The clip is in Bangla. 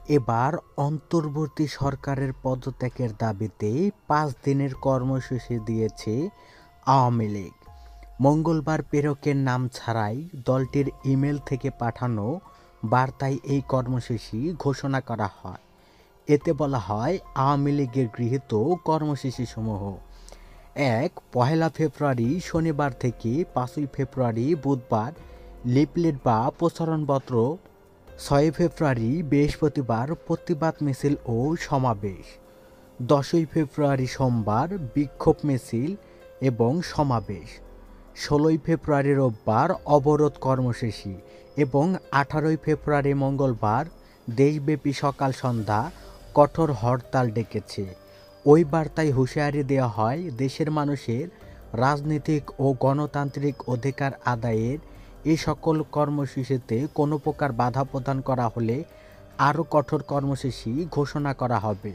এবার অন্তর্বর্তী সরকারের পদত্যাগের দাবিতে ৫ দিনের কর্মসূচি দিয়েছে আওয়ামী লীগ। মঙ্গলবার প্রেরকের নাম ছাড়াই দলটির ইমেল থেকে পাঠানো বার্তায় এই কর্মসূচি ঘোষণা করা হয়। এতে বলা হয়, আওয়ামী লীগের গৃহীত কর্মসূচিসমূহ: ১. পহেলা ফেব্রুয়ারি শনিবার থেকে ৫ই ফেব্রুয়ারি বুধবার লিফলেট বা প্রচারণপত্র, ৬ ফেব্রুয়ারি বৃহস্পতিবার প্রতিবাদ মিছিল ও সমাবেশ, ১০ই ফেব্রুয়ারি সোমবার বিক্ষোভ মিছিল এবং সমাবেশ, ১৬ই ফেব্রুয়ারি রোববার অবরোধ কর্মসূচি এবং ১৮ই ফেব্রুয়ারি মঙ্গলবার দেশব্যাপী সকাল সন্ধ্যা কঠোর হরতাল ডেকেছে। ওই বার্তায় হুঁশিয়ারি দেওয়া হয়, দেশের মানুষের রাজনৈতিক ও গণতান্ত্রিক অধিকার আদায়ের এ সকল কর্মসূচিতে কোনো প্রকার বাধা প্রদান করা হলে আরও কঠোর কর্মসূচি ঘোষণা করা হবে।